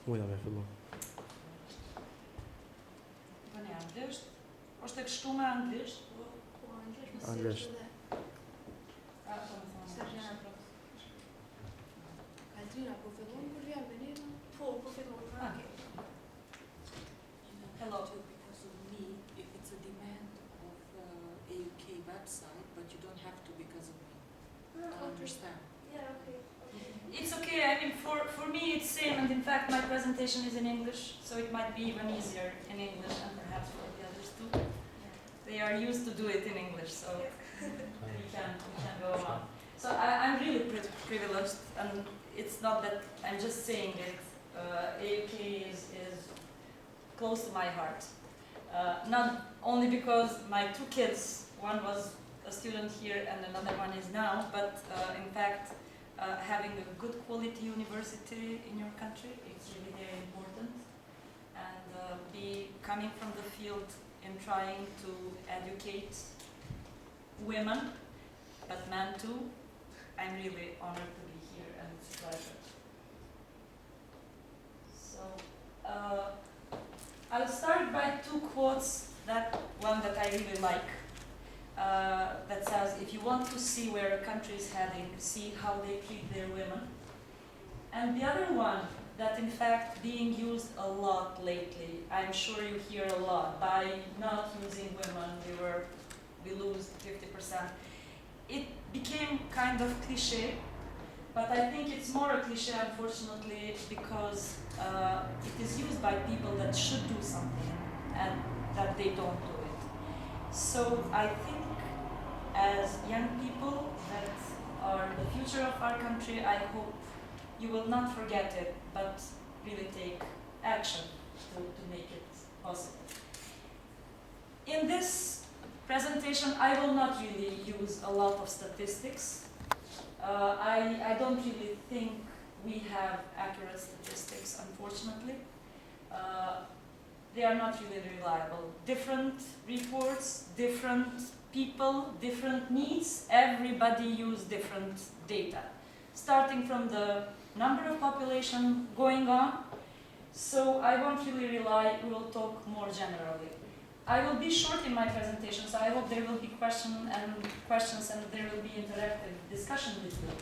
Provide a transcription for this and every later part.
Ujna me fillu. Tani anglisht? Është e kështu me anglisht? Po anglisht, Anglisht. A, po më thonë. Stagiana pro. Altrina, po fillon kur vjen Benita? Po fillon. Okay. Hello. Because of me, if it's a demand of a UK website, but you don't have to because of me. I understand. Yeah, okay. It's okay, I mean, for me it's same, and in fact my presentation is in English, so it might be even easier in English, and perhaps for the others too. They are used to do it in English, so we can go on. So I'm really privileged, and it's not that I'm just saying it. AUK is close to my heart. Not only because my two kids, one was a student here and another one is now, but in fact having a good quality university in your country, it's really very important. And be coming from the field in trying to educate women, but men too, I'm really honored to be here, and it's a pleasure. So I'll start by two quotes. That one that I really like, that says, if you want to see where a country is heading, see how they treat their women. And the other one that in fact being used a lot lately, I'm sure you hear a lot, by not using women we lose 50%. It became kind of cliche, but I think it's more a cliche, unfortunately, because it is used by people that should do something and that they don't do it. So I think as young people that are the future of our country, I hope you will not forget it, but really take action to make it possible. In this presentation, I will not really use a lot of statistics. I don't really think we have accurate statistics, unfortunately. They are not really reliable. Different reports, different people, different needs, everybody use different data, starting from the number of population going on. So I won't really rely, we will talk more generally. I will be short in my presentation, so I hope there will be questions and there will be interactive discussion with you.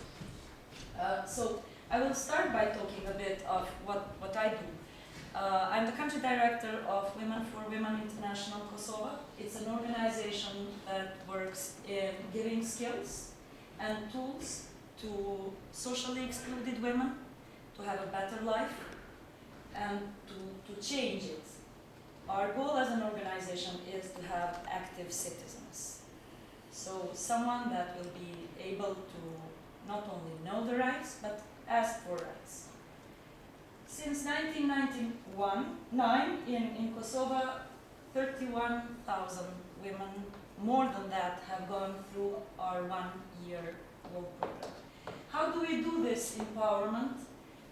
So I will start by talking a bit of what I do. I'm the country director of Women for Women International-Kosovo. It's an organization that works in giving skills and tools to socially excluded women to have a better life and to change it. Our goal as an organization is to have active citizens. So someone that will be able to not only know the rights, but ask for rights. Since 1999, in Kosovo, 31,000 women, more than that, have gone through our one-year-long program. How do we do this empowerment?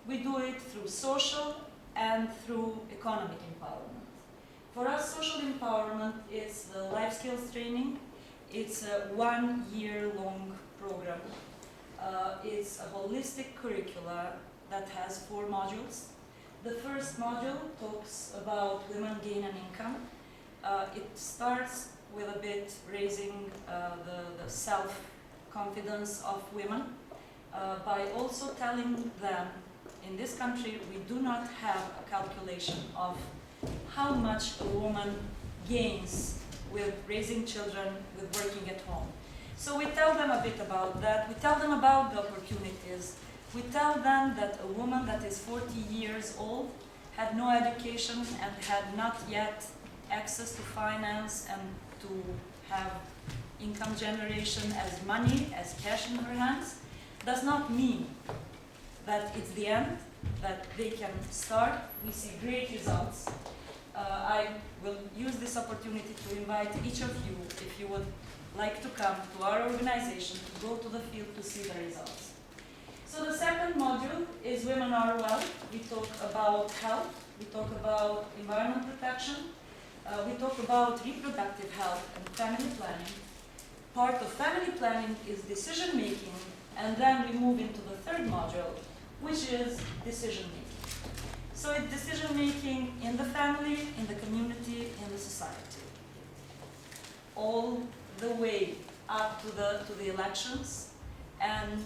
We do it through social and through economic empowerment. For us, social empowerment is the life skills training. It's a one-year-long program. It's a holistic curricula that has 4 modules. The first module talks about women gain an income. It starts with a bit raising the self-confidence of women by also telling them, in this country, we do not have a calculation of how much a woman gains with raising children, with working at home. So we tell them a bit about that. We tell them about the opportunities. We tell them that a woman that is 40 years old, had no education and had not yet access to finance and to have income generation as money, as cash in her hands, does not mean that it's the end, that they can start. We see great results. I will use this opportunity to invite each of you, if you would like to come to our organization, to go to the field to see the results. So the second module is Women Are Well. We talk about health, we talk about environment protection, we talk about reproductive health and family planning. Part of family planning is decision making, and then we move into the third module, which is decision making. So So it's decision making in the family, in the community, in the society. All the way up to the elections, and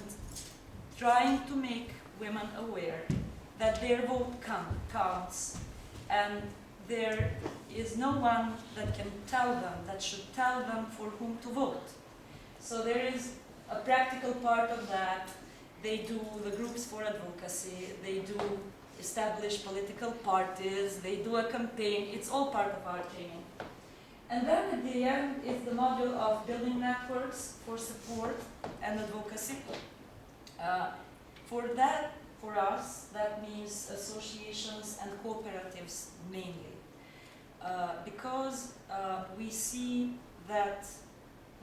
trying to make women aware that their vote counts, and there is no one that can tell them, that should tell them for whom to vote. So there is a practical part of that. They do the groups for advocacy, they do establish political parties, they do a campaign. It's all part of our training. And then at the end is the module of building networks for support and advocacy. For us, that means associations and cooperatives mainly. Because we see that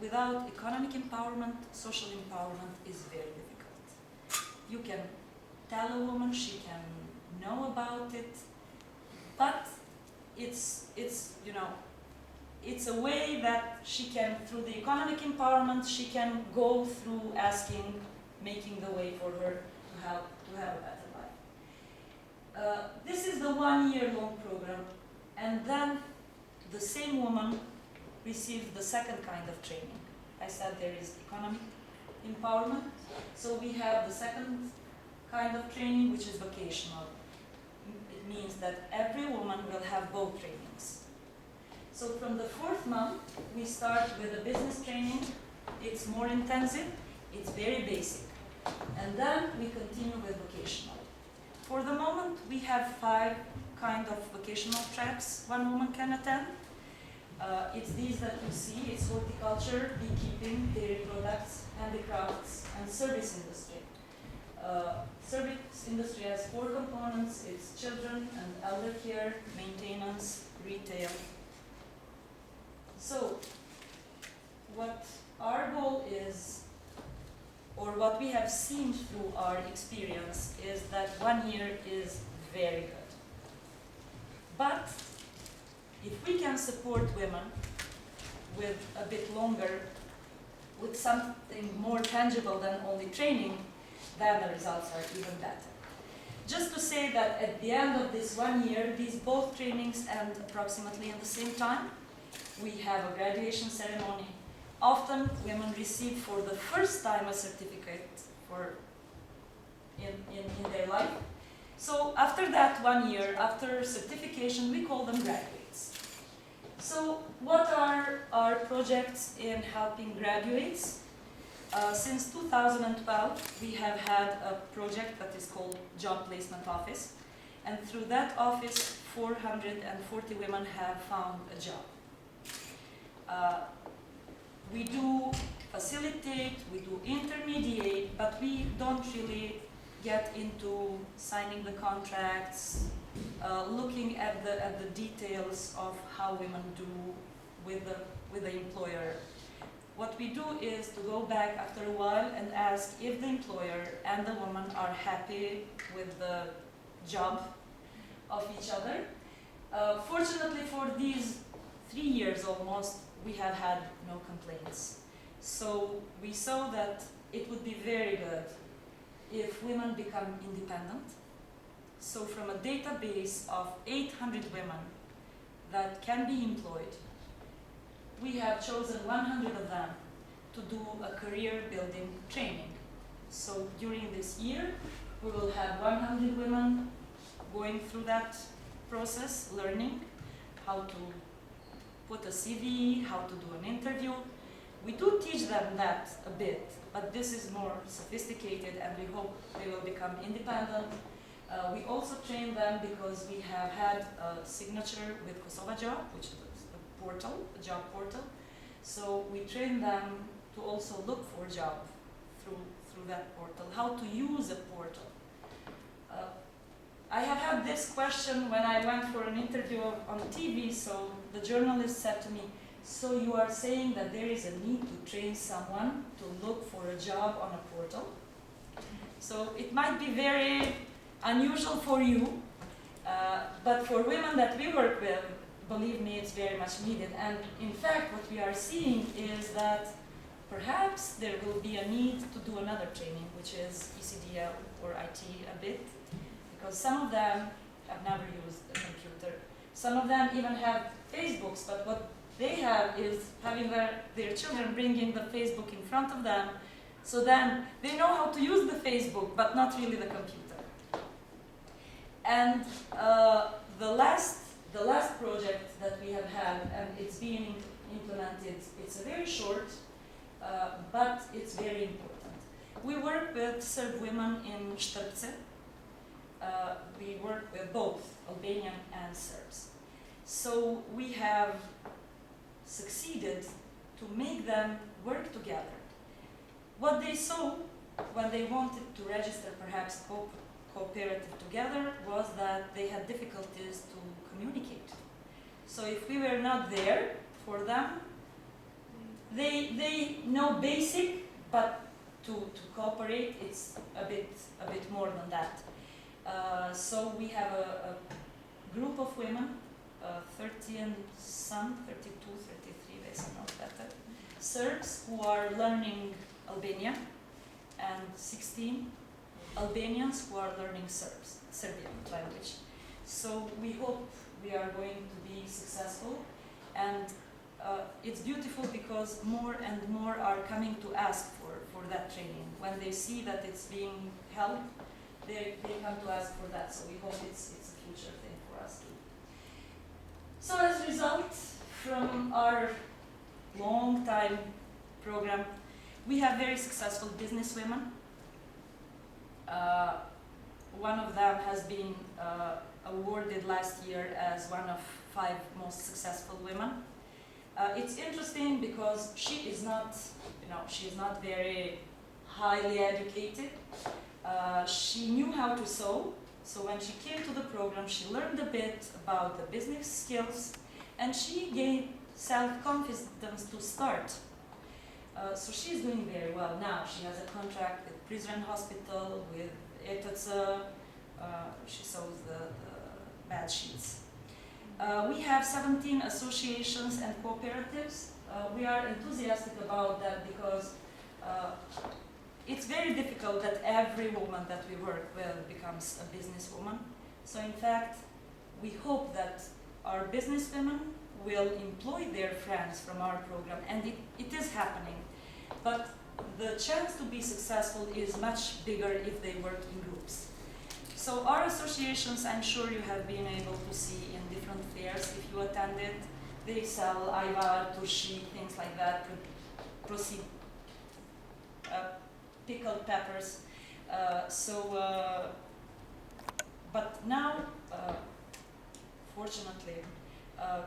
without economic empowerment, social empowerment is very difficult. You can tell a woman, she can know about it, but it's a way that she can, through the economic empowerment, she can go through asking, making the way for her to have a better life. This is the 1-year-long program, and then the same woman receives the second kind of training. I said there is economic empowerment, so we have the second kind of training, which is vocational. It means that every woman will have both trainings. So from the 4th month, we start with a business training. It's more intensive, it's very basic. And then we continue with vocational. For the moment, we have 5 kind of vocational tracks one woman can attend. It's these that you see. It's horticulture, beekeeping, dairy products, handicrafts, and service industry. Service industry has 4 components. It's children and elder care, maintenance, retail. So, what our goal is, or what we have seen through our experience, is that 1 year is very good. But if we can support women with a bit longer, with something more tangible than only training, then the results are even better. Just to say that at the end of this 1 year, these both trainings end approximately in the same time. We have a graduation ceremony. Often women receive for the first time a certificate in their life. So after that 1 year, after certification, we call them graduates. So what are our projects in helping graduates? Since 2012, we have had a project that is called Job Placement Office. And through that office, 440 women have found a job. We do facilitate, we do intermediate, but we don't really get into signing the contracts, looking at the details of how women do with the employer. What we do is to go back after a while and ask if the employer and the woman are happy with the job of each other. Fortunately for these 3 years almost, we have had no complaints. So we saw that it would be very good if women become independent. So from a database of 800 women that can be employed, we have chosen 100 of them to do a career building training. So during this year, we will have 100 women going through that process, learning how to put a CV, how to do an interview. We do teach them that a bit, but this is more sophisticated, and we hope they will become independent. We also train them because we have had a signature with Kosovo Job, which is a portal, a job portal. So we train them to also look for a job through that portal, how to use a portal. I have had this question when I went for an interview on TV, so the journalist said to me, so you are saying that there is a need to train someone to look for a job on a portal? So it might be very unusual for you, but for women that we work with, believe me, it's very much needed. And in fact, what we are seeing is that perhaps there will be a need to do another training, which is ECDL or IT a bit, because some of them have never Some of them even have Facebooks, but what they have is having their children bringing the Facebook in front of them, so then they know how to use the Facebook, but not really the computer. And the last project that we have had, and it's being implemented, it's a very short, but it's very important. We work with Serb women in Štrpce. We work with both Albanian and Serbs. So we have succeeded to make them work together. What they saw when they wanted to register perhaps cooperative together was that they had difficulties to communicate. So if we were not there for them, they know basic, but to cooperate, it's a bit more than that. So we have a group of women, 30 and some, 32, 33, they some not better, Serbs who are learning Albanian, and 16 Albanians who are learning Serbian language. So we hope we are going to be successful, and it's beautiful because more and more are coming to ask for that training. When they see that it's being held, they come to ask for that. So we hope it's a future thing for us too. So as a result, from our long time program, we have very successful businesswomen. One of them has been awarded last year as one of 5 most successful women. It's interesting because she is not very highly educated. She knew how to sew, so when she came to the program, she learned a bit about the business skills, and she gained self-confidence to start. So she's doing very well now. She has a contract with Prizren Hospital, with ETC. She sews the bed sheets. We have 17 associations and cooperatives. We are enthusiastic about that because it's very difficult that every woman that we work with becomes a businesswoman. So in fact, we hope that our businesswomen will employ their friends from our program, and it is happening. But the chance to be successful is much bigger if they work in groups. So our associations, I'm sure you have been able to see in different fairs if you attended. They sell ayva, turshi, things like that, pickled peppers. But now, fortunately,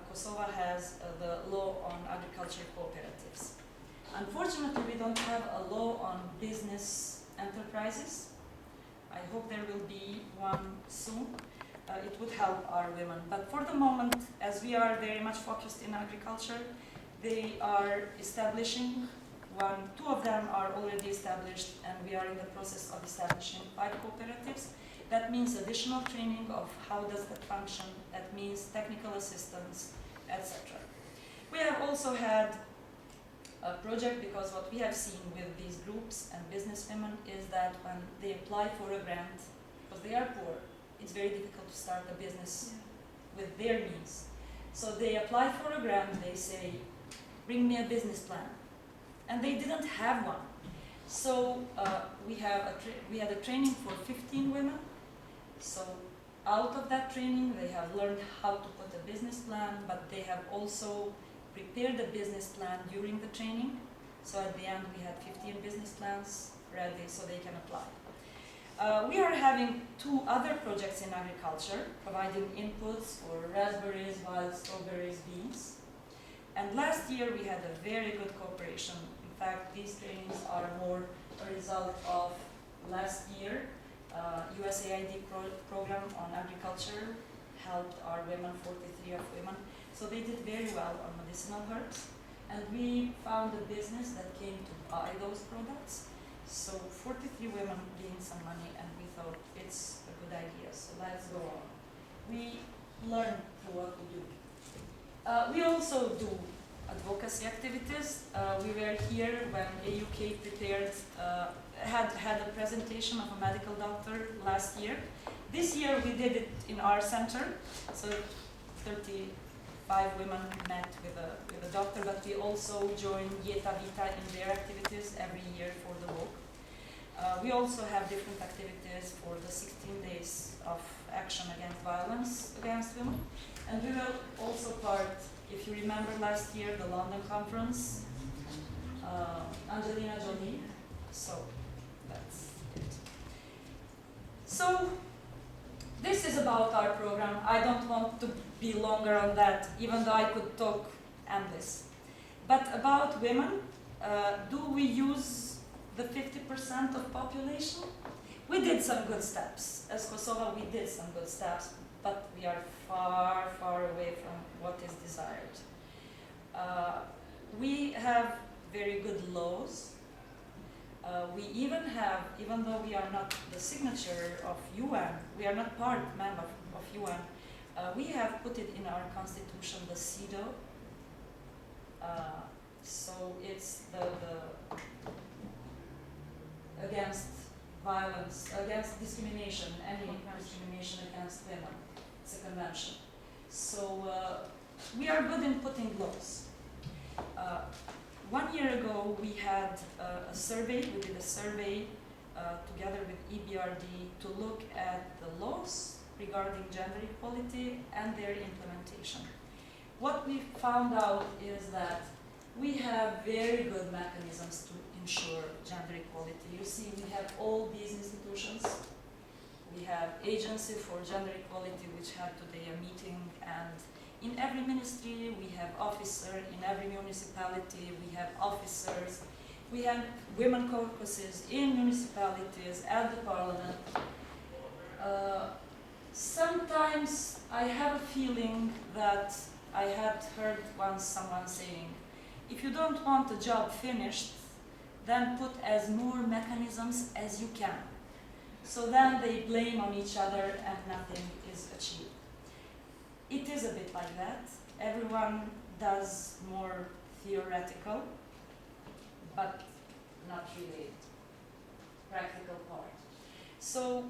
Kosovo has the law on agriculture cooperatives. Unfortunately, we don't have a law on business enterprises. I hope there will be one soon. It would help our women. But for the moment, as we are very much focused in agriculture, they are establishing one. 2 of them are already established, and we are in the process of establishing 5 cooperatives. That means additional training of how does that function. That means technical assistance, etc. We have also had a project, because what we have seen with these groups and businesswomen is that when they apply for a grant, because they are poor, it's very difficult to start a business with their means. So they apply for a grant, they say, bring me a business plan. And they didn't have one. So we had a training for 15 women. So out of that training, they have learned how to put a business plan, but they have also prepared a business plan during the training. So at the end, we had 15 business plans ready so they can apply. We are having 2 other projects in agriculture, providing inputs for raspberries, wild strawberries, beans. And last year, we had a very good cooperation. In fact, these trainings are more a result of last year. USAID program on agriculture helped our women, 43 of women. So they did very well on medicinal herbs. And we found a business that came to buy those products. So 43 women gained some money, and we thought it's a good idea. So let's go on. We learn through what we do. We also do advocacy activities. We were here when AUK prepared, had a presentation of a medical doctor last year. This year we did it in our center. So 35 women met with a doctor, but we also join Yeta Vita in their activities every year for the walk. We also have different activities for the 16 days of action against violence against women. And we will also part, if you remember last year, the London conference, Angelina Jolie. So that's it. So this is about our program. I don't want to be longer on that, even though I could talk endless. But about women, do we use the 50% of population? We did some good steps. As Kosovo, we did some good steps, but we are far, far away from what is desired. We have very good laws. We even have, even though we are not the signature of UN, we are not part member of UN, we have put it in our constitution, the CEDAW. So it's the against violence, against discrimination, any discrimination against women. It's a convention. So we are good in putting laws. 1 year ago, we had a survey. We did a survey together with EBRD to look at the laws regarding gender equality and their implementation. What we found out is that we have very good mechanisms to ensure gender equality. You see, we have all these institutions. We have Agency for Gender Equality, which had today a meeting, and in every ministry we have officers, in every municipality we have officers. We have women caucuses in municipalities, at the parliament. Sometimes I have a feeling that I had heard once someone saying, if you don't want a job finished, then put as more mechanisms as you can. So then they blame on each other and nothing is achieved. It is a bit like that. Everyone does more theoretical, but not really practical part. So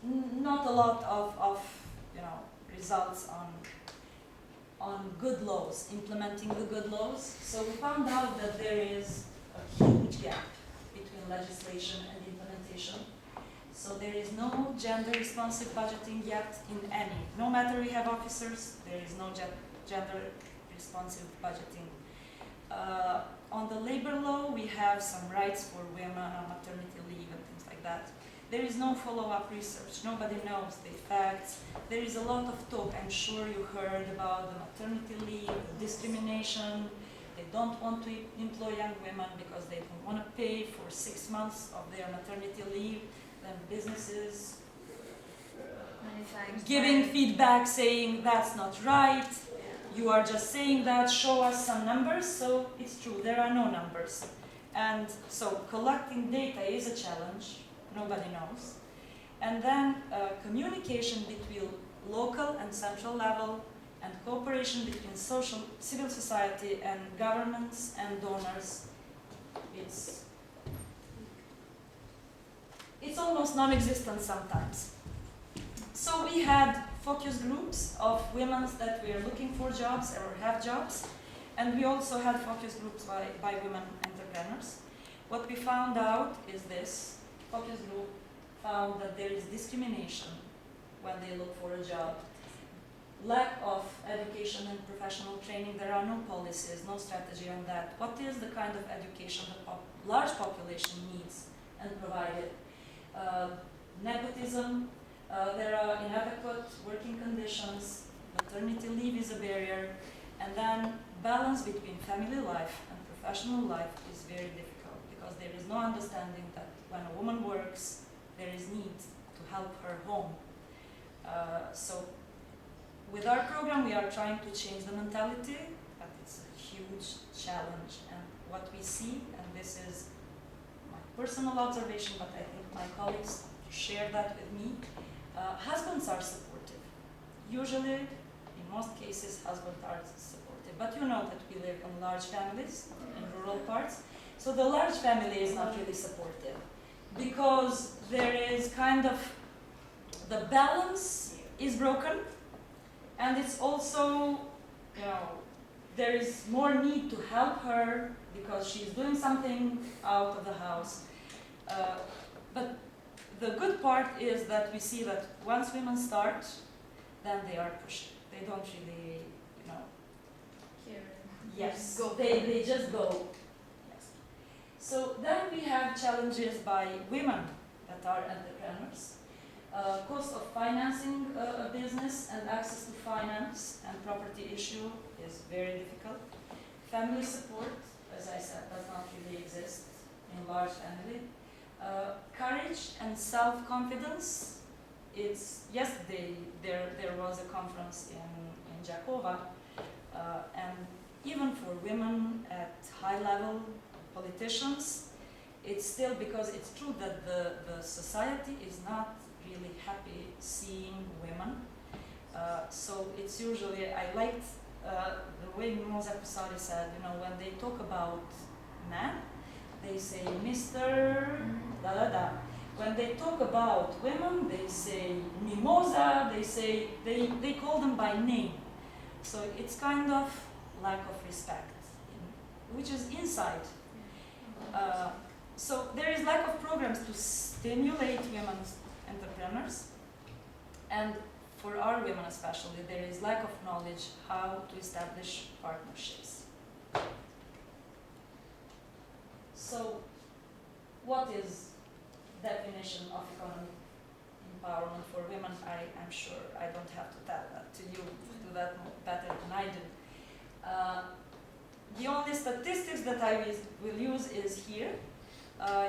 not a lot of results on good laws, implementing the good laws. So we found out that there is a huge gap between legislation and implementation. So there is no gender responsive budgeting yet in any. No matter we have officers, there is no gender responsive budgeting. On the labor law, we have some rights for women on maternity leave and things like that. There is no follow-up research. Nobody knows the facts. There is a lot of talk. I'm sure you heard about the maternity leave, the discrimination. They don't want to employ young women because they don't want to pay for 6 months of their maternity leave. Then businesses giving feedback saying that's not right. You are just saying that, show us some numbers. So it's true, there are no numbers. And so collecting data is a challenge. Nobody knows. And then communication between local and central level, and cooperation between civil society and governments and donors, it's almost non-existent sometimes. So we had focus groups of women that were looking for jobs or have jobs, and we also had focus groups by women entrepreneurs. What we found out is this. Focus group found that there is discrimination when they look for a job. Lack of education and professional training. There are no policies, no strategy on that. What is the kind of education that large population needs and provided? Nepotism. There are inadequate working conditions. Maternity leave is a barrier. And then balance between family life and professional life is very difficult because there is no understanding that when a woman works, there is need to help her home. So with our program, we are trying to change the mentality, but it's a huge challenge. And what we see, and this is my personal observation, but I think my colleagues share that with me, husbands are supportive. Usually, in most cases, husbands are supportive. But you know that we live in large families, in rural parts, so the large family is not really supportive because there is kind of, the balance is broken And it's also, there is more need to help her because she's doing something out of the house. But the good part is that we see that once women start, then they are pushed. They don't really, Here. yes, Go. they just go. Yes. So then we have challenges by women that are entrepreneurs. Cost of financing a business and access to finance and property issue is very difficult. Family support, as I said, does not really exist in large family. Courage and self-confidence. It's yesterday there was a conference in Jakova, and even for women at high level politicians, it's still, because it's true that the society is not really happy seeing women. So it's usually, I liked the way Mimosa Kusari said, when they talk about men, they say Mr. da da da. When they talk about women, they say Mimosa, they call them by name. So it's kind of lack of respect, which is inside. So there is lack of programs to stimulate women's entrepreneurs, and for our women especially, there is lack of knowledge how to establish partnerships. So, what is definition of economic empowerment for women? I'm sure I don't have to tell that to you. You do that better than I do. The only statistics that I will use is here.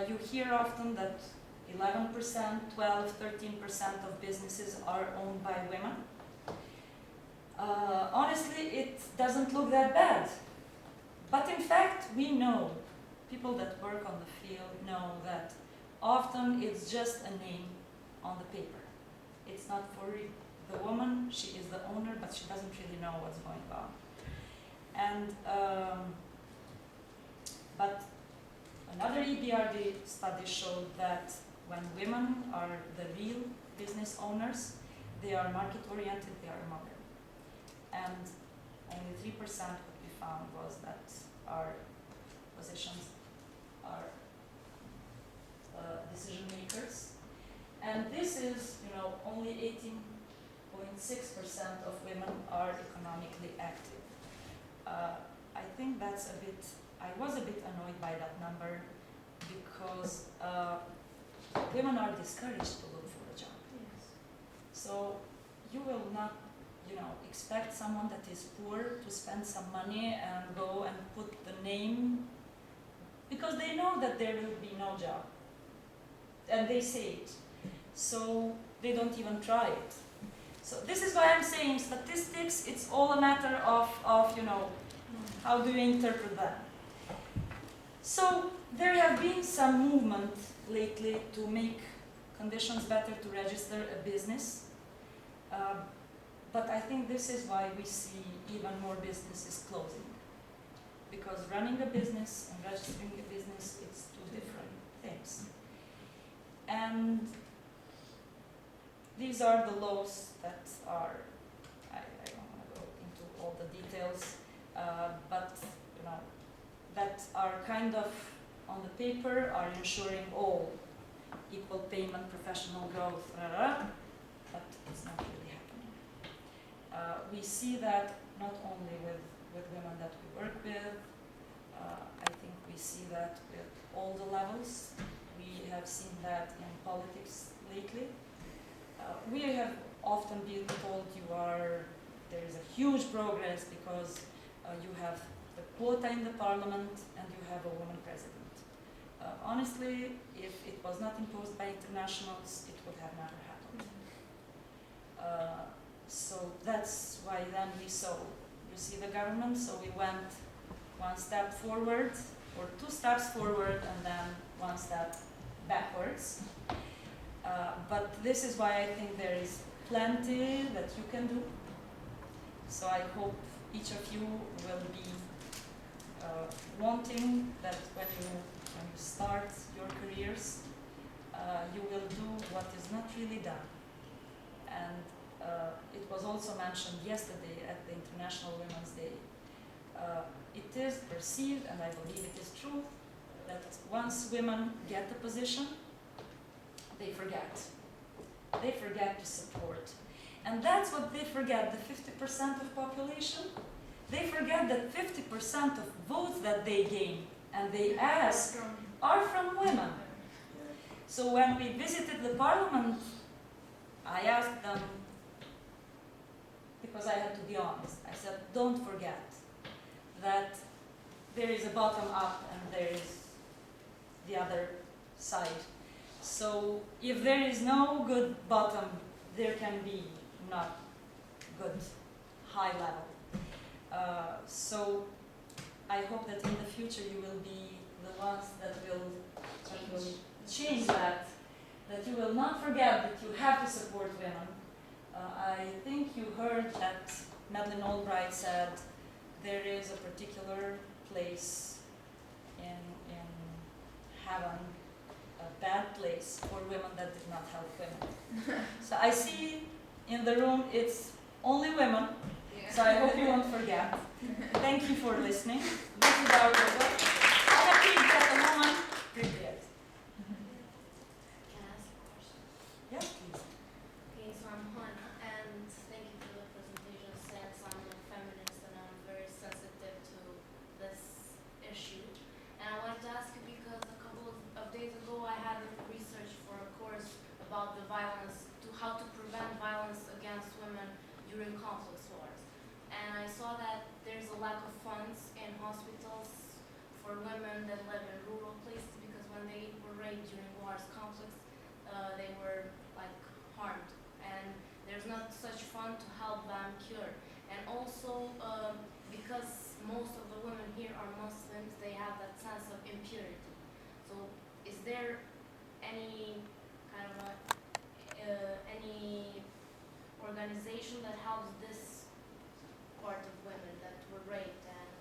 You hear often that 11%, 12, 13% of businesses are owned by women. Honestly, it doesn't look that bad. But in fact, we know, people that work on the field know that often it's just a name on the paper. It's not for the woman, she is the owner, but she doesn't really know what's going on. And, but another EBRD study showed that when women are the real business owners, they are market-oriented, they are modern. And only 3% what we found was that our positions are decision makers. And this is, only 18.6% of women are economically active. I think that's a bit, I was a bit annoyed by that number because women are discouraged to look for a job. Yes. So you will not, expect someone that is poor to spend some money and go and put the name, because they know that there will be no job. And they say it. So they don't even try it. So this is why I'm saying statistics, it's all a matter of how do you interpret that? So there have been some movement lately to make conditions better to register a business. But I think this is why we see even more businesses closing. Because running a business and registering a business, it's two different things. And these are the laws that are, I don't want to go into all the details, but that are kind of on the paper, are ensuring all equal payment, professional growth, but it's not really happening. We see that not only with women that we work with, I think we see that with all the levels. We have seen that in politics lately. We have often been told there is a huge progress because you have the quota in the parliament and you have a woman president. Honestly, if it was not imposed by internationals, it would have never happened. So that's why then we saw, you see the government, so we went one step forward, or two steps forward, and then one step backwards. But this is why I think there is plenty that you can do. So I hope each of you will be wanting that when you start your careers, you will do what is not really done. And it was also mentioned yesterday at the International Women's Day. It is perceived, and I believe it is true, that once women get the position, they forget. They forget to support. And that's what they forget, the 50% of population. They forget that 50% of votes that they gain and they ask are from women. So when we visited the parliament, I asked them, because I had to be honest, I said, don't forget that there is a bottom up and there is the other side. So if there is no good bottom, there can be not good high level. So I hope that in the future you will be the ones that will change that you will not forget that you have to support women. I think you heard that Madeleine Albright said there is a particular place in heaven, a bad place for women that did not help women. So I see in the room it's only women, so I hope you won't forget. Thank you for listening. This is our program. I'm happy that a woman prepared. Can I ask a question? Yes, please. Okay, so I'm Hannah, and thank you for the presentation. Since I'm a feminist and I'm very sensitive to this issue, and I wanted to ask you because a couple of days ago I had a research for a course about the violence, how to prevent violence against women during conflict wars, and I saw that there's a lack of funds in hospitals for women that live in rural places because when they were raped during wars, conflicts, they were like harmed, and there's not such fund to help them cure. And also because most of the women here are Muslims, they have that sense of impurity. So is there any kind of any organization that helps this part of women that were raped? And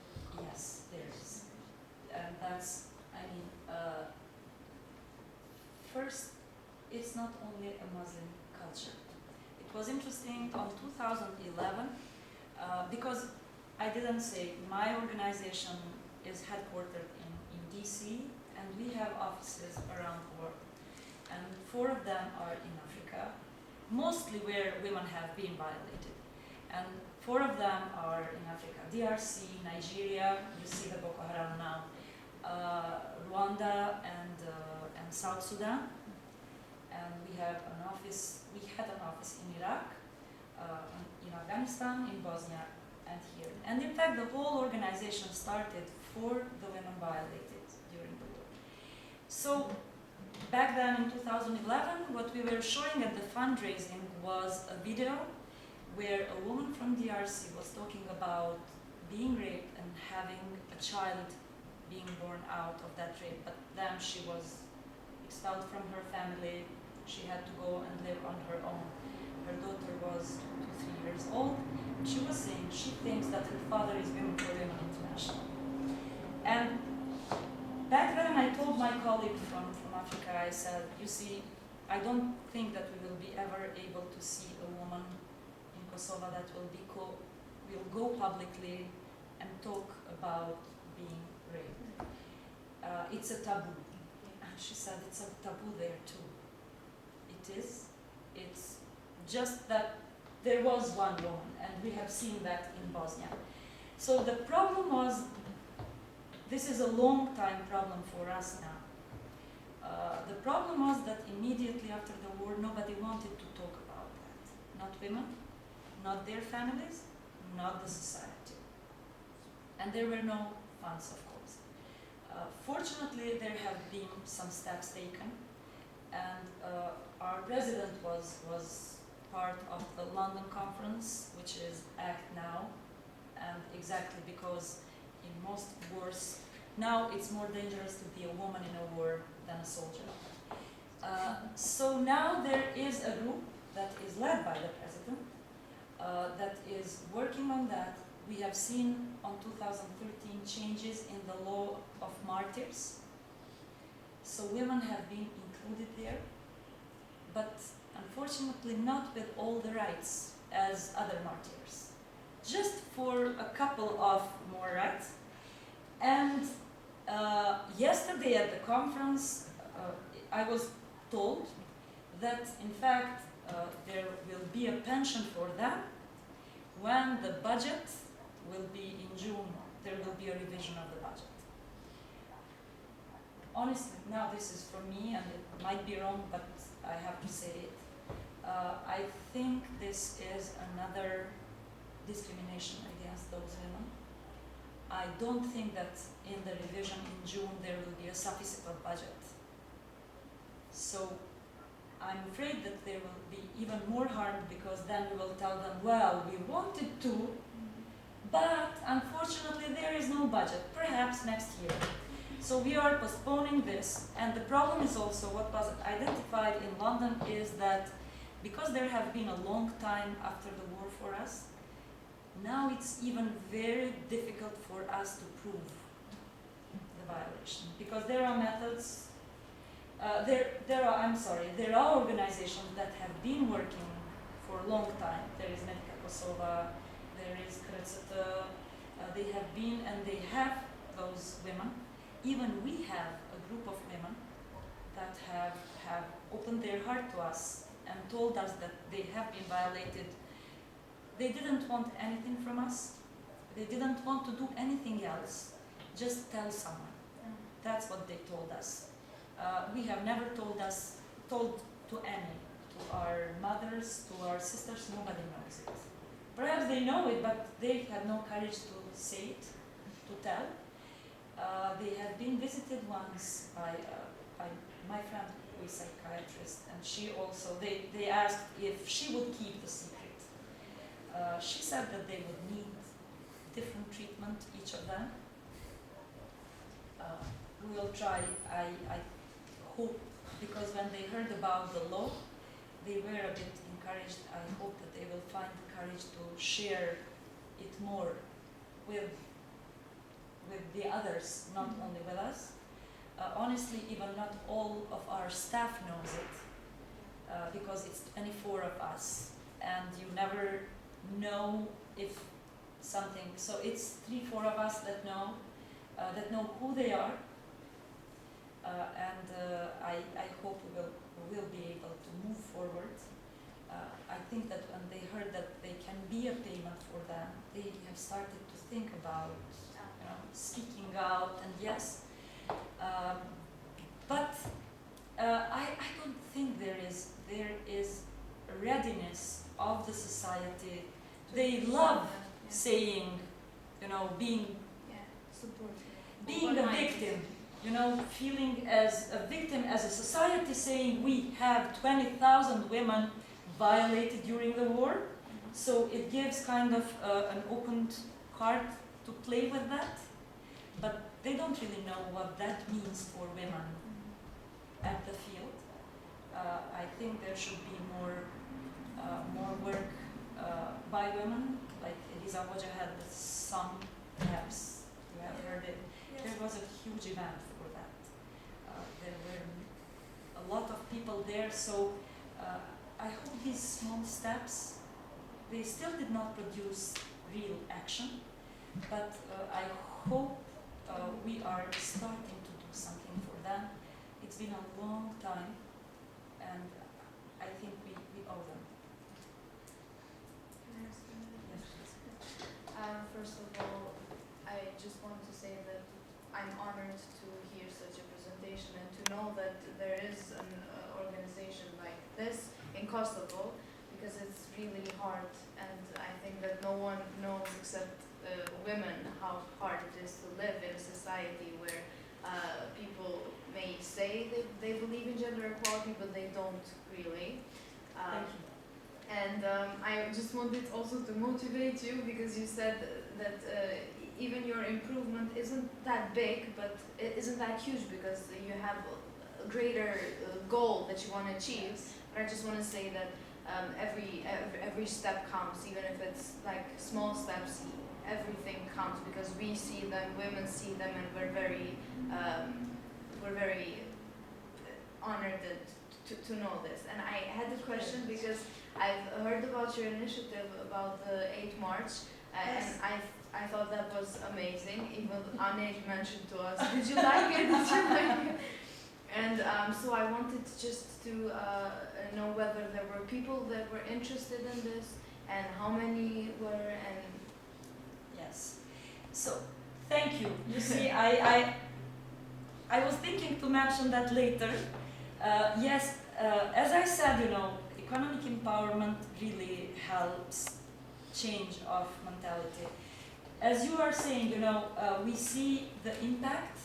Yes, there is. And that's, I mean, first, it's not only a Muslim culture. It was interesting on 2011, because I didn't say my organization is headquartered in DC, and we have offices around the world. And 4 of them are in Africa, mostly where women have been violated. And 4 of them are in Africa: DRC, Nigeria, you see the Boko Haram now, Rwanda, and South Sudan. And we had an office in Iraq, in Afghanistan, in Bosnia, and here. And in fact, the whole organization started for the women violated during the war. So back then in 2011, what we were showing at the fundraising was a video where a woman from DRC was talking about being raped and having a child being born out of that rape, but then she was expelled from her family. She had to go and live on her own. Her daughter was 2-3 years old. She was saying she thinks that her father is Women for Women International. And back then I told my colleague from Africa, I said, you see, I don't think that we will be ever able to see a woman in Kosovo that will go publicly and talk about being raped. It's a taboo. And she said it's a taboo there too. It is. It's just that there was one woman, and we have seen that in Bosnia. So the problem was, this is a long time problem for us now. The problem was that immediately after the war, nobody wanted to talk about that. Not women, not their families, not the society. And there were no funds, of course. Fortunately, there have been some steps taken, and our president was part of the London conference, which is ACT Now, and exactly because in most wars, now it's more dangerous to be a woman in a war than a soldier. So now there is a group that is led by the president that is working on that. We have seen on 2013 changes in the law of martyrs. So women have been included there, but unfortunately not with all the rights as other martyrs, just for a couple of more rights. And yesterday at the conference, I was told that in fact there will be a pension for them when the budget will be in June. There will be a revision of the budget. Honestly, now this is from me, and it might be wrong, but I have to say it. I think this is another discrimination against those women. I don't think that in the revision in June there will be a sufficient budget. So I'm afraid that there will be even more harm, because then we will tell them, well, we wanted to, but unfortunately there is no budget, perhaps next year. So we are postponing this, and the problem is also what was identified in London is that because there have been a long time after the war for us, now it's even very difficult for us to prove the violation, because there are methods, there are organizations that have been working for a long time. There is International-Kosovo, there is they have been, and they have those women. Even we have a group of women that have opened their heart to us and told us that they have been violated. They didn't want anything from us. They didn't want to do anything else. Just tell someone. That's what they told us. We have never told to any, to our mothers, to our sisters. Nobody knows it. Perhaps they know it, but they had no courage to say it, to tell. They have been visited once by my friend who is a psychiatrist, and she also, they asked if she would keep the secret. She said that they would need different treatment, each of them. We will try, I hope, because when they heard about the law, they were a bit encouraged. I hope that they will find the courage to share it more with the others, not only with us. Honestly, even not all of our staff knows it, because it's 24 of us, and you never know if something, so it's 3-4 of us that know who they are, and I hope we will be able to move forward. I think that when they heard that they can be a payment for them, they have started to think about speaking out, and yes, but I don't think there is a readiness of the society. They love saying, being a victim, feeling as a victim, as a society, saying we have 20,000 women violated during the war, so it gives kind of an opened card to play with that, but they don't really know what that means for women at the field. I think there should be more work by women, like Elisa Hoja had some, perhaps you have heard it. There was a huge event for that. There were a lot of people there, so I hope these small steps, they still did not produce real action, but I hope we are starting to do something for them. It's been a long time, and I think we owe them. Yes, please. First of all, I just want to say that I'm honored to hear such a presentation and to know that there is an organization like this in Kosovo, because it's really hard, and I think that no one knows except women how hard it is to live in a society where people may say that they believe in gender equality, but they don't really. Thank you. And I just wanted also to motivate you, because you said that even your improvement isn't that big, but it isn't that huge, because you have a greater goal that you want to achieve. But I just want to say that every step counts, even if it's like small steps. Everything counts, because we see them, women see them, and we're very honored to know this. And I had a question because I've heard about your initiative about the 8th March, and I thought that was amazing. Even Anej mentioned to us, did you like it? Did you like it? And so I wanted just to know whether there were people that were interested in this, and how many were, and Yes. So, thank you. You see, I was thinking to mention that later. Yes, as I said, you know, economic empowerment really helps change of mentality. As you are saying, you know, we see the impact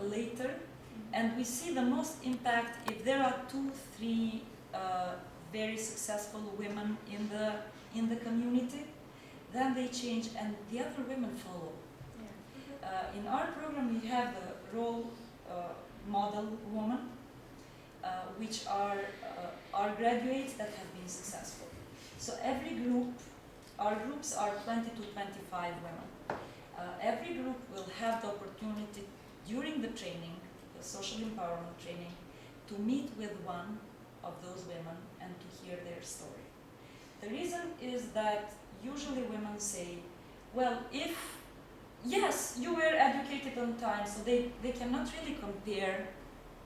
later, and we see the most impact if there are 2, 3 very successful women in the community, then they change and the other women follow. In our program we have the role model woman, which are our graduates that have been successful. So every group, our groups are 20 to 25 women. Every group will have the opportunity during the training, the social empowerment training, to meet with one of those women and to hear their story. The reason is that usually women say, well, yes, you were educated on time, so they cannot really compare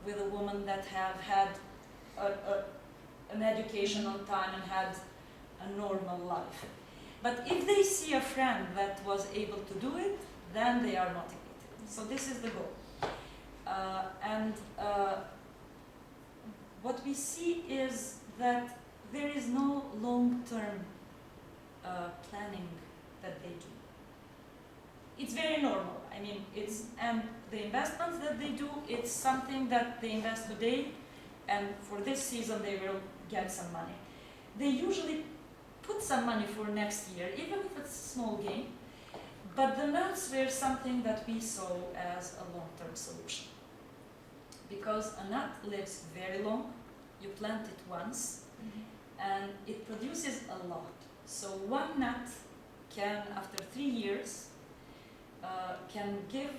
with a woman that have had an education on time and had a normal life. But if they see a friend that was able to do it, then they are motivated. So this is the goal. What we see is that there is no long-term planning that they do. It's very normal. I mean, and the investments that they do, it's something that they invest today, and for this season they will get some money. They usually put some money for next year, even if it's a small gain, but the nuts were something that we saw as a long-term solution. Because a nut lives very long, you plant it once, and it produces a lot. So one nut can, after 3 years, can give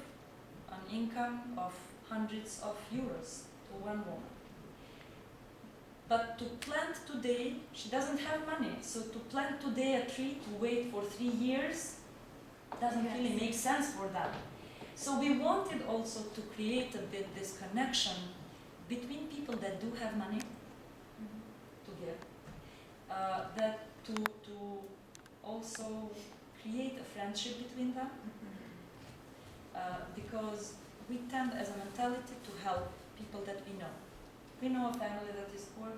an income of hundreds of euros to one woman. But to plant today, she doesn't have money, so to plant today a tree, to wait for 3 years, doesn't really make sense for them. So we wanted also to create a bit this connection between people that do have money to give, that to also create a friendship between them, because we tend as a mentality to help people that we know. We know a family that is poor,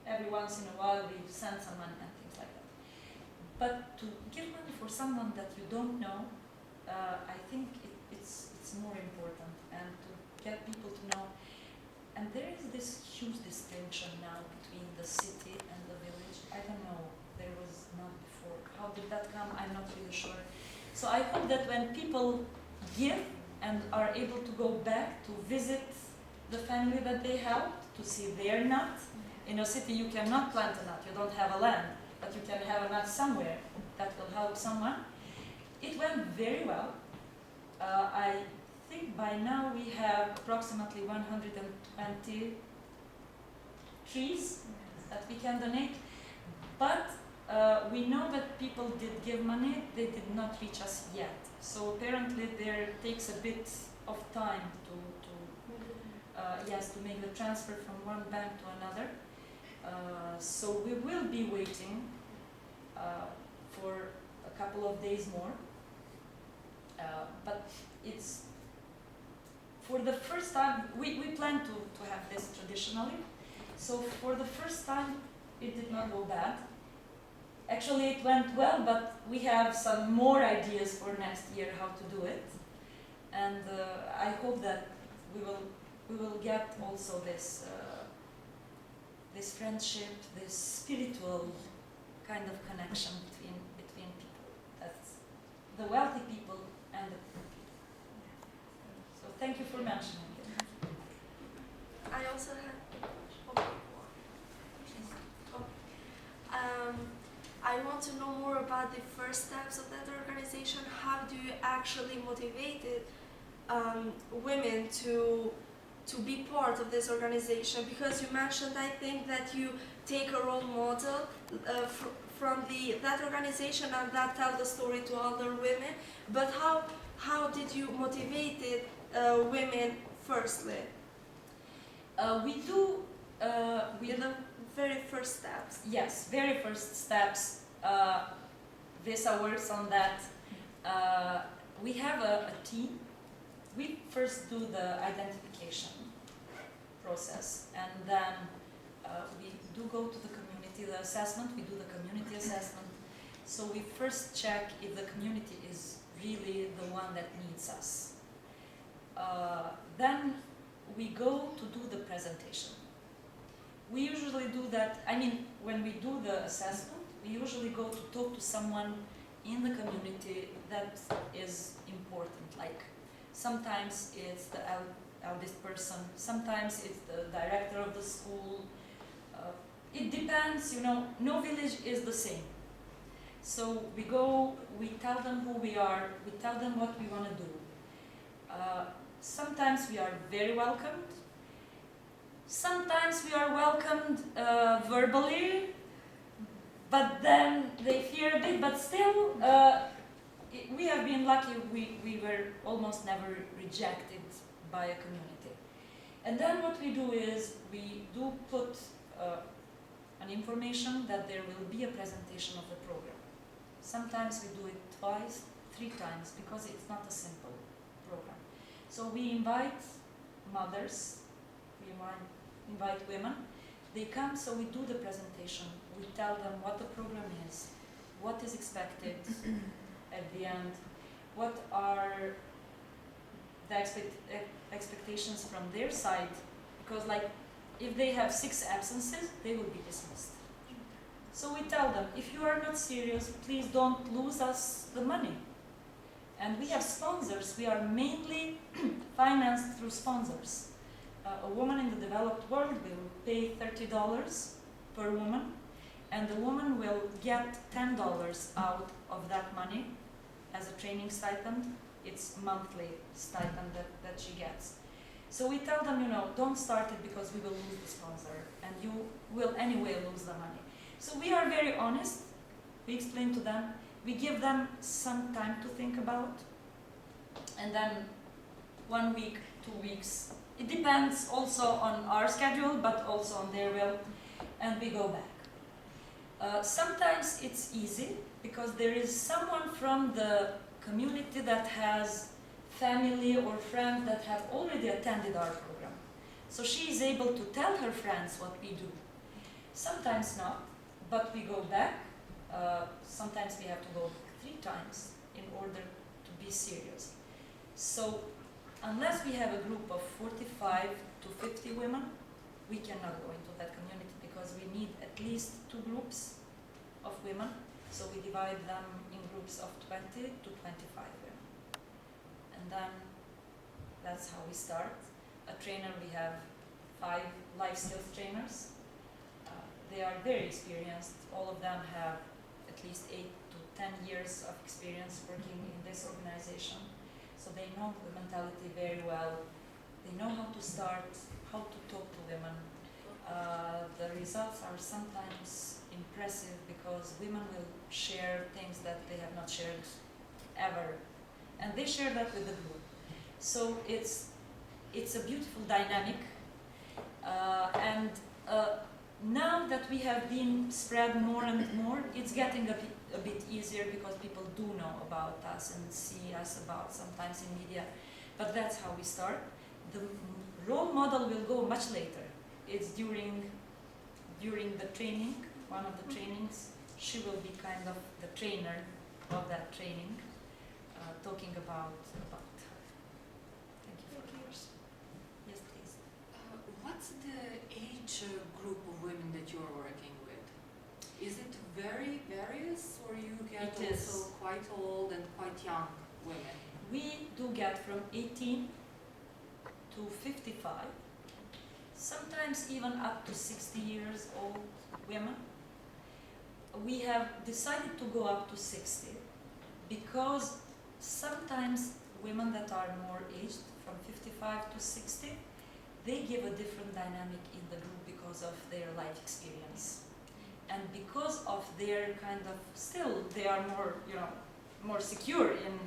every once in a while we send some money and things like that. But to give money for someone that you don't know, I think it's more important, and to get people to know. And there is this huge distinction now between the city and the village. I don't know, there was not before. How did that come? I'm not really sure. So I hope that when people give and are able to go back to visit the family that they helped, to see their nut. In a city you cannot plant a nut, you don't have a land, but you can have a nut somewhere that will help someone. It went very well. I think by now we have approximately 120 trees that we can donate, but we know that people did give money, they did not reach us yet. So apparently there takes a bit of time to make the transfer from one bank to another. So we will be waiting for a couple of days more. But it's for the first time, we plan to have this traditionally. So for the first time, it did not go bad. Actually, it went well, but we have some more ideas for next year how to do it. And I hope that we will get also this this friendship, this spiritual kind of connection between people. That's the wealthy people and the poor people. So thank you for mentioning it. I also have I want to know more about the first steps of that organization. How do you actually motivate women to to be part of this organization? Because you mentioned, I think, that you take a role model from that organization and that tell the story to other women. But how did you motivate women firstly? We do. In the very first steps. Yes, very first steps. Visa works on that. We have a team. We first do the identification process, and then we do go to the community, the assessment. We do the community assessment. So we first check if the community is really the one that needs us. Then we go to do the presentation. We usually do that, I mean, when we do the assessment, we usually go to talk to someone in the community that is important. Like, sometimes it's the eldest person, sometimes it's the director of the school. It depends, you know, no village is the same. So we go, we tell them who we are, we tell them what we want to do. Sometimes we are very welcomed. Sometimes we are welcomed verbally, but then they fear a bit, but still we have been lucky. We were almost never rejected by a community. And then what we do is we do put an information that there will be a presentation of the program. Sometimes we do it twice, 3 times, because it's not a simple program. So we invite mothers, we invite women. They come, so we do the presentation. We tell them what the program is, what is expected at the end, what are the expectations from their side, because like if they have 6 absences, they will be dismissed. So we tell them, if you are not serious, please don't lose us the money. And we have sponsors. We are mainly financed through sponsors. A woman in the developed world will pay $30 per woman, and the woman will get $10 out of that money as a training stipend. It's monthly stipend that she gets. So we tell them, you know, don't start it because we will lose the sponsor, and you will anyway lose the money. So we are very honest. We explain to them. We give them some time to think about, and then 1 week, 2 weeks. It depends also on our schedule, but also on their will, and we go back. Sometimes it's easy because there is someone from the community that has family or friends that have already attended our program. So she is able to tell her friends what we do. Sometimes not, but we go back. Sometimes we have to go 3 times in order to be serious. So unless we have a group of 45 to 50 women, we cannot go into that community because we need at least 2 groups of women. So we divide them in groups of 20 to 25 women. And then that's how we start. A trainer, we have 5 life skills trainers. They are very experienced. All of them have at least 8 to 10 years of experience working in this organization. So they know the mentality very well. They know how to start, how to talk to women. The results are sometimes impressive because women will share things that they have not shared ever. And they share that with the group. So it's a beautiful dynamic. Now that we have been spread more and more, it's getting a bit easier because people do know about us and see us about sometimes in media. But that's how we start. The role model will go much later. It's during the training, one of the trainings. She will be kind of the trainer of that training, talking about her. Thank you for yours. Yes, please. What's the age group of women that you're working with? Is it very various, or you get It is. also quite old and quite young women? We do get from 18 to 55, sometimes even up to 60 years old women. We have decided to go up to 60 because sometimes women that are more aged, from 55 to 60, they give a different dynamic in the group because of their life experience. And because of their kind of, still they are more, more secure in,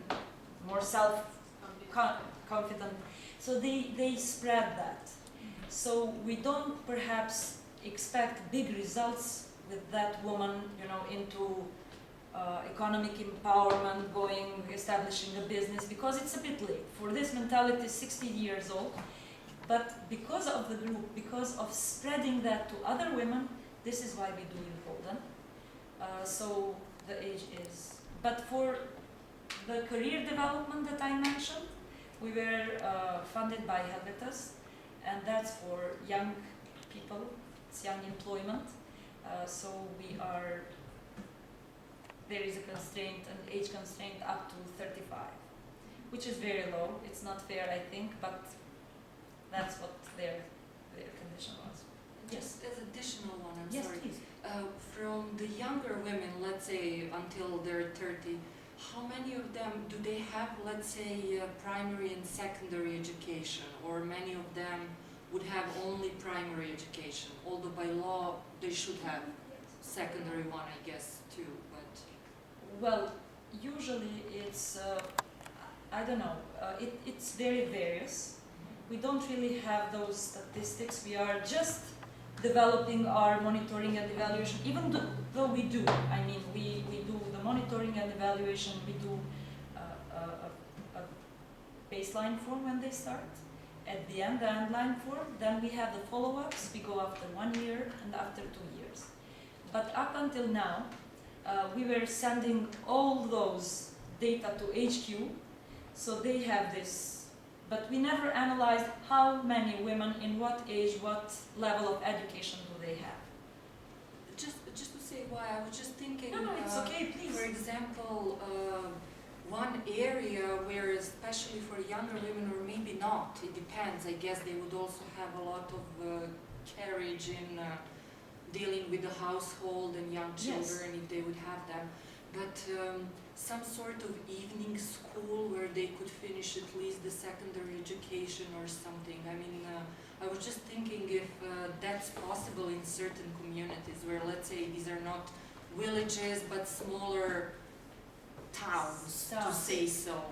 more self-confident. So they spread that. So we don't perhaps expect big results with that woman, into economic empowerment, establishing a business, because it's a bit late. For this mentality, 60 years old. But because of the group, because of spreading that to other women, this is why we do in Poland. So the age is. But for the career development that I mentioned, we were funded by Helvetas, and that's for young people. It's young employment. So there is a constraint, an age constraint up to 35, which is very low. It's not fair, I think, but that's what their condition was. Yes. Just as additional one, I'm Yes, sorry. please. From the younger women, let's say until they're 30, how many of them do they have, let's say, primary and secondary education, or many of them would have only primary education, although by law they should have secondary one, I guess, too, but... Well, usually it's, I don't know, it's very various. We don't really have those statistics. We are just developing our monitoring and evaluation, even though we do. I mean, we do the monitoring and evaluation, we do a baseline form when they start. At the end, the endline form, then we have the follow-ups. We go after 1 year and after 2 years. But up until now, we were sending all those data to HQ, so they have this. But we never analyzed how many women, in what age, what level of education do they have. Just to say why, I was just thinking... No, it's okay, please. For example, one area where, especially for younger women, or maybe not, it depends, I guess they would also have a lot of carriage in dealing with the household and young children, if they would have them. But some sort of evening school where they could finish at least the secondary education or something. I mean, I was just thinking if that's possible in certain communities where, let's say, these are not villages but smaller towns, to say so.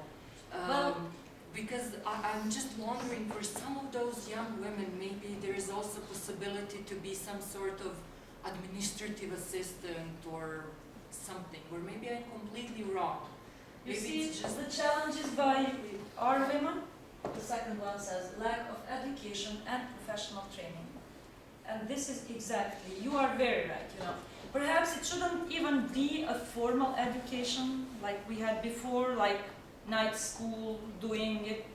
Because I'm just wondering, for some of those young women, maybe there is also possibility to be some sort of administrative assistant or something, or maybe I'm completely wrong. You Maybe see, it's just the challenges by our women. The second one says lack of education and professional training. And this is exactly, you are very right, Perhaps it shouldn't even be a formal education like we had before, like night school, doing it,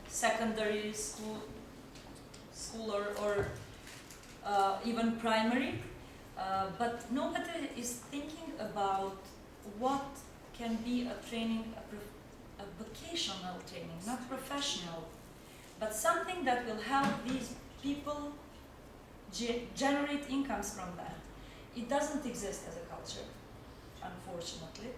secondary school or even primary. But nobody is thinking about what can be a training, a vocational training, not professional, but something that will help these people generate incomes from that. It doesn't exist as a culture, unfortunately.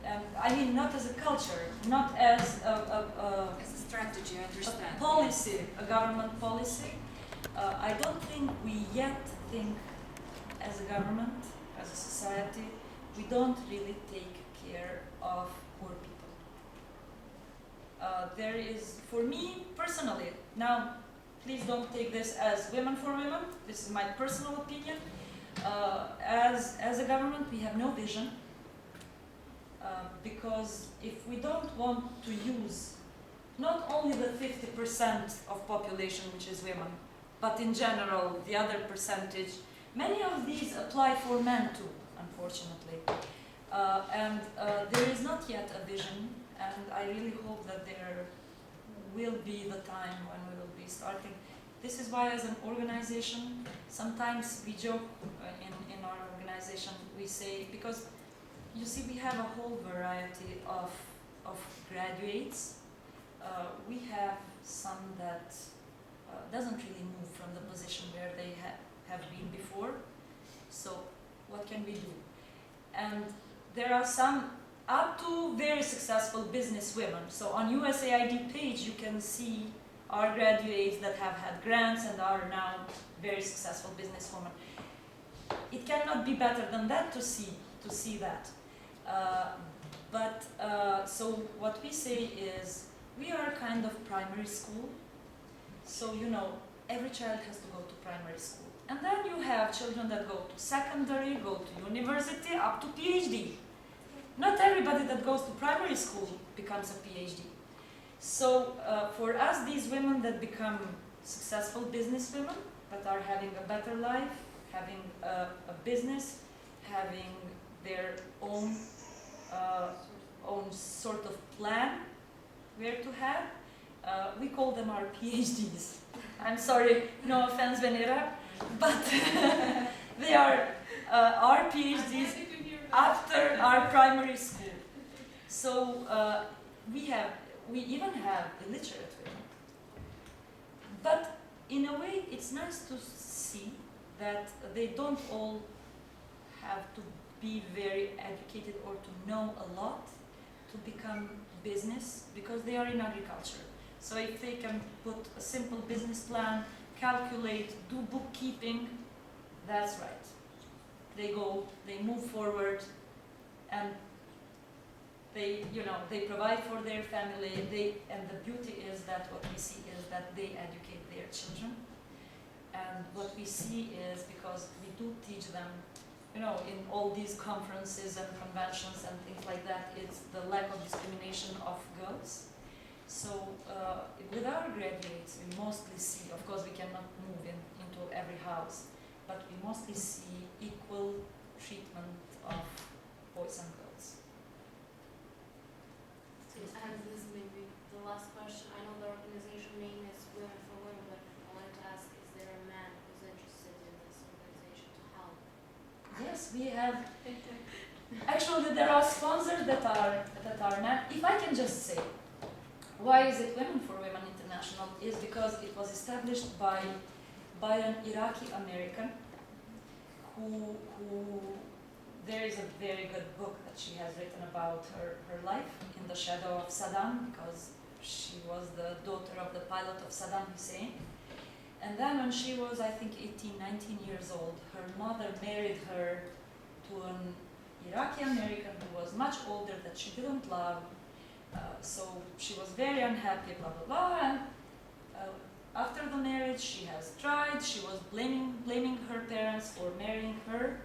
And I mean, not as a culture, not as as a strategy, I understand. a policy, a government policy. I don't think we yet think as a government, as a society, we don't really take care of poor people. There is, for me personally, now please don't take this as women for women, this is my personal opinion. As a government, we have no vision, because if we don't want to use not only the 50% of population which is women, but in general the other percentage, many of these apply for men too, unfortunately. And there is not yet a vision, and I really hope that there will be the time when we will be starting. This is why, as an organization, sometimes we joke in our organization, we say, because you see we have a whole variety of graduates. We have some that doesn't really move from the position where they have been before. So what can we do? And there are some up to very successful business women. So on USAID page you can see our graduates that have had grants and are now very successful businesswomen. It cannot be better than that to see that. So what we say is, we are kind of primary school. So, you know, every child has to go to primary school. And then you have children that go to secondary, go to university, up to PhD. Not everybody that goes to primary school becomes a PhD. So for us, these women that become successful businesswomen, that are having a better life, having a business, having their own sort of plan where to head, we call them our PhDs. I'm sorry, no offense, Venera, but they are our PhDs after our primary school. So we even have illiterate women. But in a way, it's nice to see that they don't all have to be very educated or to know a lot to become business, because they are in agriculture. So if they can put a simple business plan, calculate, do bookkeeping, that's right. They move forward, and they provide for their family. And the beauty is that what we see is that they educate their children. And what we see is, because we do teach them, in all these conferences and conventions and things like that, it's the lack of discrimination of girls. So with our graduates, we mostly see, of course we cannot move into every house, but we mostly see equal treatment of boys and girls. And this may be the last question. I know the organization name is Women for Women, but I wanted to ask, is there a man who's interested in this organization to help? Yes, we have. Actually, there are sponsors that are men. If I can just say, why is it Women for Women International? Is because it was established by an Iraqi American who there is a very good book that she has written about her life in the shadow of Saddam, because she was the daughter of the pilot of Saddam Hussein. And then when she was, I think, 18, 19 years old, her mother married her to an Iraqi American who was much older, that she didn't love. So she was very unhappy, blah, blah, blah. And after the marriage, she has tried. She was blaming her parents for marrying her.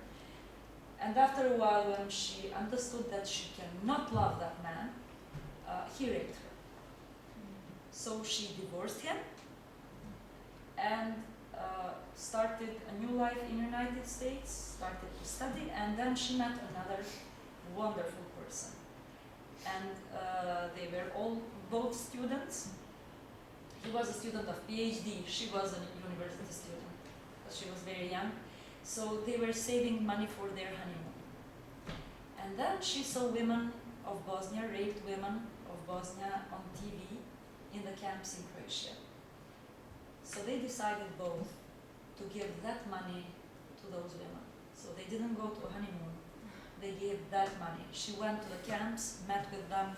And after a while, when she understood that she cannot love that man, he raped her. So she divorced him and started a new life in the United States, started to study, and then she met another wonderful person. And they were both students. He was a student of PhD, she was a university student, because she was very young. So they were saving money for their honeymoon. And then she saw women of Bosnia, raped women of Bosnia on TV in the camps in Croatia. So they decided both to give that money to those women. So they didn't go to a honeymoon, they gave that money. She went to the camps, met with them,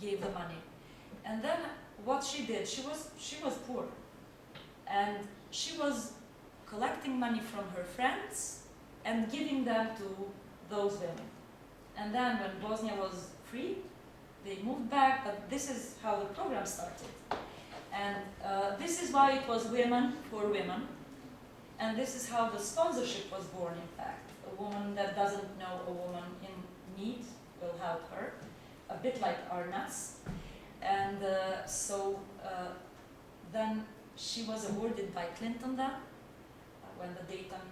gave the money. And then what she did, she was poor. And she was collecting money from her friends and giving them to those women. And then when Bosnia was free, they moved back, but this is how the program started. And this is why it was Women for Women. And this is how the sponsorship was born, in fact. A woman that doesn't know a woman in need will help her, a bit like Arnas. And then she was awarded by Clinton then, when the Dayton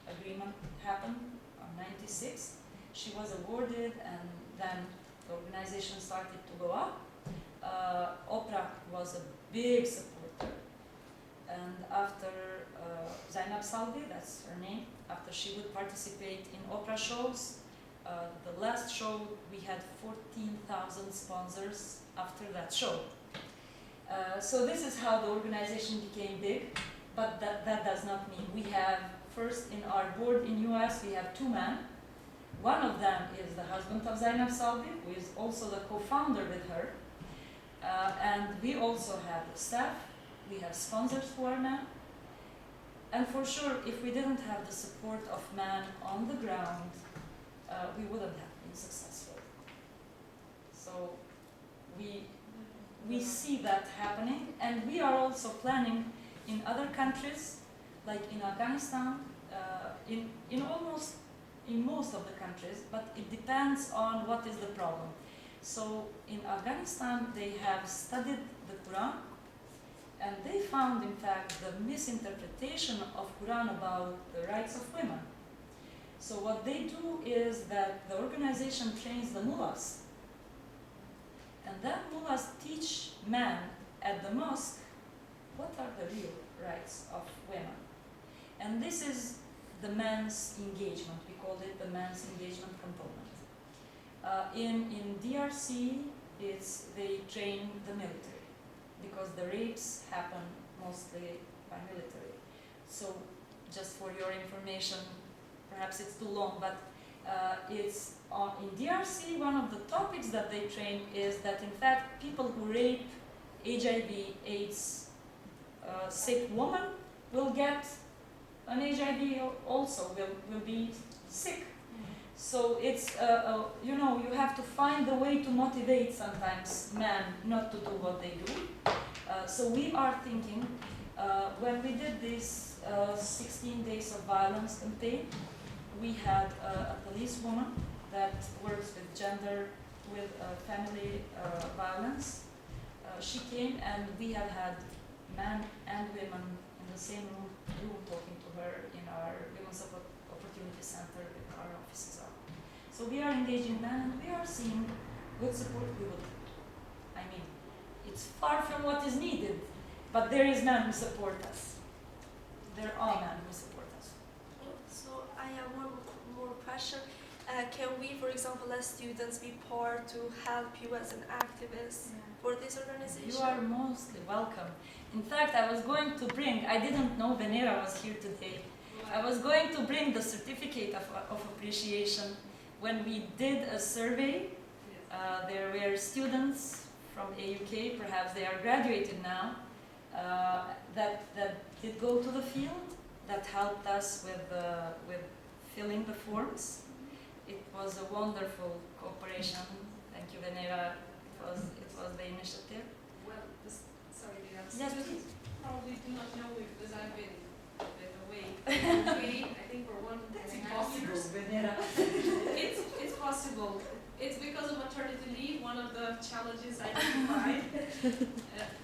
Agreement happened in '96. She was awarded, and then the organization started to go up. Oprah was a big supporter. And after Zainab Salvi, that's her name, after she would participate in Oprah shows, the last show we had 14,000 sponsors after that show. So this is how the organization became big, but that does not mean we have, first in our board in US, we have 2 men. One of them is the husband of Zainab Salvi, who is also the co-founder with her. And we also have staff, we have sponsors who are men. And for sure, if we didn't have the support of men on the ground, we wouldn't have been successful. So we see that happening, and we are also planning in other countries, like in Afghanistan, in most of the countries, but it depends on what is the problem. So in Afghanistan, they have studied the Quran, and they found, in fact, the misinterpretation of Quran about the rights of women. So what they do is that the organization trains the mullahs, and then mullahs teach men at the mosque what are the real rights of women. And this is the men's engagement. We call it the men's engagement component. In DRC, they train the military, because the rapes happen mostly by military. So just for your information, perhaps it's too long, but in DRC, one of the topics that they train is that, in fact, people who rape HIV/AIDS sick woman will get an HIV also, will be sick. So it's, you have to find a way to motivate sometimes men not to do what they do. So we are thinking, when we did this 16 Days of Violence campaign, we had a policewoman that works with gender, with family violence. She came, and we have had men and women in the same room talking to her in our Women's Opportunity Center with our offices are. So we are engaging men, and we are seeing good support. It's far from what is needed, but there is men who support us. There are men who support us. So I have one more question. Can we, for example, as students, be part to help you as an activist for this organization? You are mostly welcome. In fact, I didn't know Venera was here today. I was going to bring the certificate of appreciation. When we did a survey, there were students from AUK, perhaps they are graduated now, that did go to the field, that helped us with filling the forms. It was a wonderful cooperation. Thank you, Venera. It was the initiative. Well, sorry, Yes, please. probably do not know it because I've been away. I think for 1.5 years. Venera. It's possible. It's because of maternity leave, one of the challenges I identified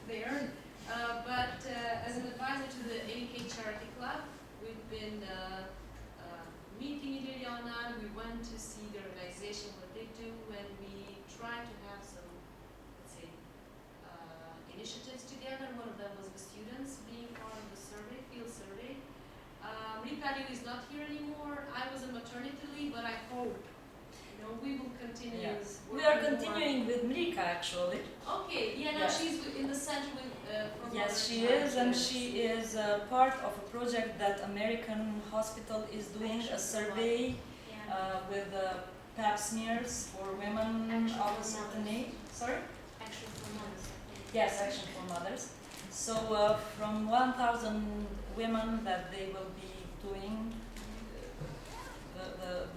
there. But as an advisor to the AK Charity Club, we've been meeting Iliriana. We went to see the organization, what they do, and we try to have some, let's say, initiatives together. One of them was the students being part of the survey, field survey. Ripadu is not here anymore. I was on maternity leave, but I hope we will continue. Yes. We are continuing with Mrika, actually. Okay, now Yes. she's in the center with. Yes, she is, and she is part of a project that American Hospital is doing, a survey with pap smears for women of a certain age. Sorry? Action for mothers. Yes, Action for Mothers. So from 1,000 women that they will be doing the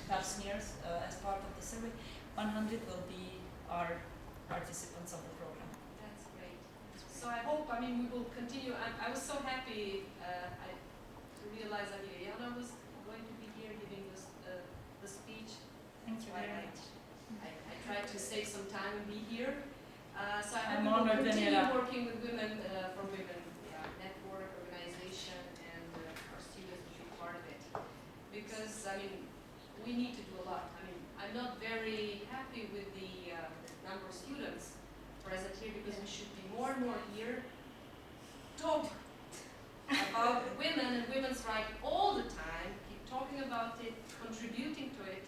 pap smears as part of the survey, 100 will be our participants of the program. That's great. So I hope, we will continue. I was so happy to realize that Iliriana was going to be here giving us the speech. Thank you very much. I tried to save some time and be here. So I I'm hope we honored, will continue Daniela. working with women from Women Network, organization, and our students to be part of it. Because, we need to do a lot. I'm not very happy with the number of students present here because we should be more and more here, talk about women and women's rights all the time, keep talking about it, contributing to it,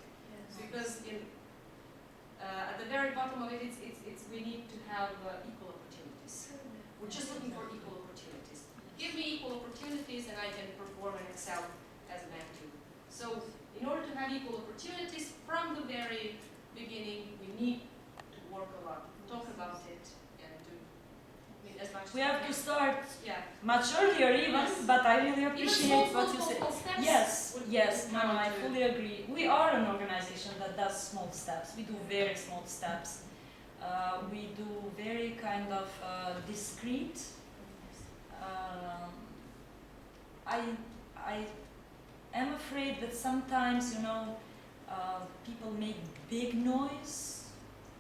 because at the very bottom of it, it's we need to have equal opportunities. We're just looking for equal opportunities. Give me equal opportunities and I can perform and excel as a man too. So in order to have equal opportunities from the very beginning, we need to work work a lot, talk about it, and do, I mean, as much as We have to start Yeah. much earlier even, Yes. but I really Even appreciate small, what small, you small, said. small steps Yes, would- yes, would no, count I to- fully agree. We are an organization that does small steps. We do very small steps. We do very kind of discreet. Um, I am afraid that sometimes, you know, people make big noise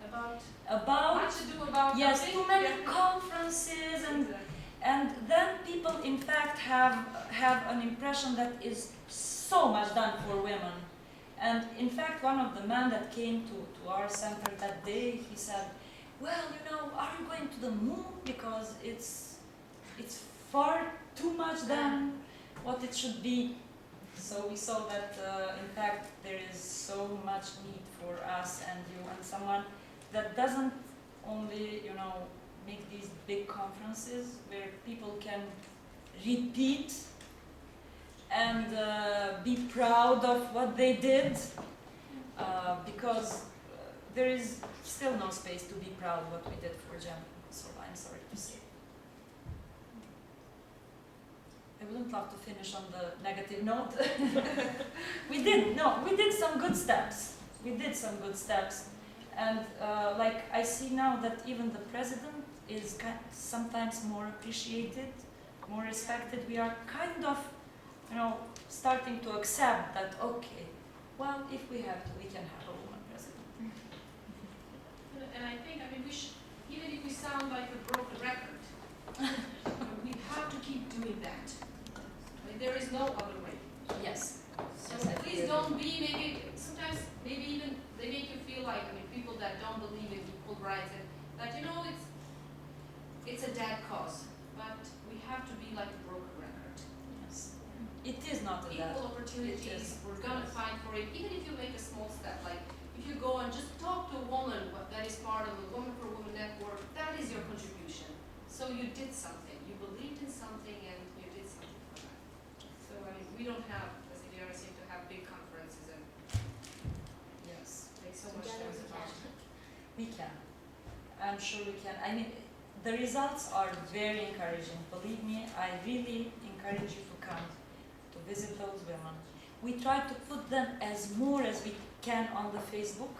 About about much ado about yes, nothing. too many Yeah. conferences and Exactly. and then people, in fact, have an impression that is so much done for women. And in fact, one of the men that came to our center that day, he said, well, you know, are you going to the moon? Because it's far too much than what it should be. So we saw that, in fact, there is so much need for us and you and someone that doesn't only, you know, make these big conferences where people can repeat and be proud of what they did, because there is still no space to be proud what we did for Gem. So I'm sorry to say. I wouldn't love to finish on the negative note. we did some good steps. We did some good steps. And like I see now that even the president is sometimes more appreciated, more respected. We are kind of, you know, starting to accept that, okay, well, if we have to, we can have a woman president. And I think, I mean, even if we sound like a broken record, we have to keep doing that. I mean, there is no other way. Yes. So Yes, I please agree. don't be, maybe, sometimes, maybe even, they make you feel like, I mean, people that don't believe in equal rights, and that, you know, it's a dead cause, but we have to be like a broken record. Yes. It is not a Equal It opportunities, is. we're gonna Yes. fight for it, even if you make a small step, like, if you go and just talk to a woman that is part of the Women for Women network, that is your contribution. So you did something, you believed in something, and you did something for that. So, I mean, we don't have, as Iliriana seem to have big conferences and Yes. make so much Together noise we about can. it. We can. I'm sure we can. I mean, the results are very encouraging. Believe me, I really encourage you to come to visit those women. We try to put them as more as we can on the Facebook.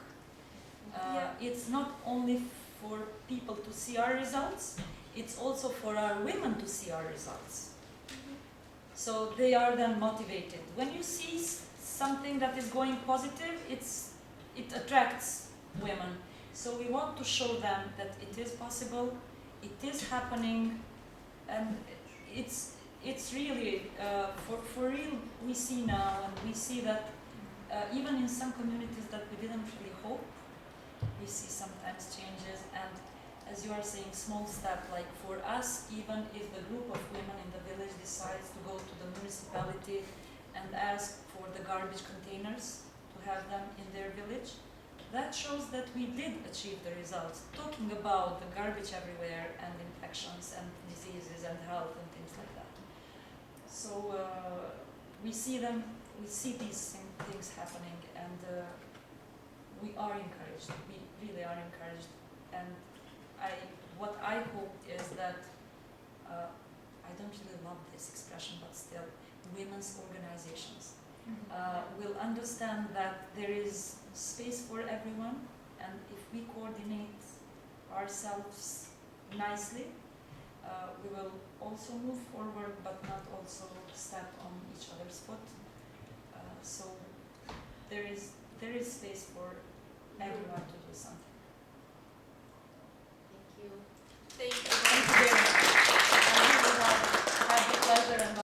It's not only for people to see our results, it's also for our women to see our results. So they are then motivated. When you see something that is going positive, it attracts women. So we want to show them that it is possible, it is happening, and it's really, for real, we see now, and we see that even in some communities that we didn't really hope, we see sometimes changes. And as you are saying, small step, like for us, even if the group of women in the village decides to go to the municipality and ask for the garbage containers to have them in their village, that shows that we did achieve the results, talking about the garbage everywhere and infections and diseases and health and things like that. So we see these things happening, and we are encouraged. We really are encouraged. And what I hope is that, I don't really love this expression, but still, women's organizations will understand that there is space for everyone, and if we coordinate ourselves nicely, we will also move forward, but not also step on each other's foot. So there is space for everyone to do something.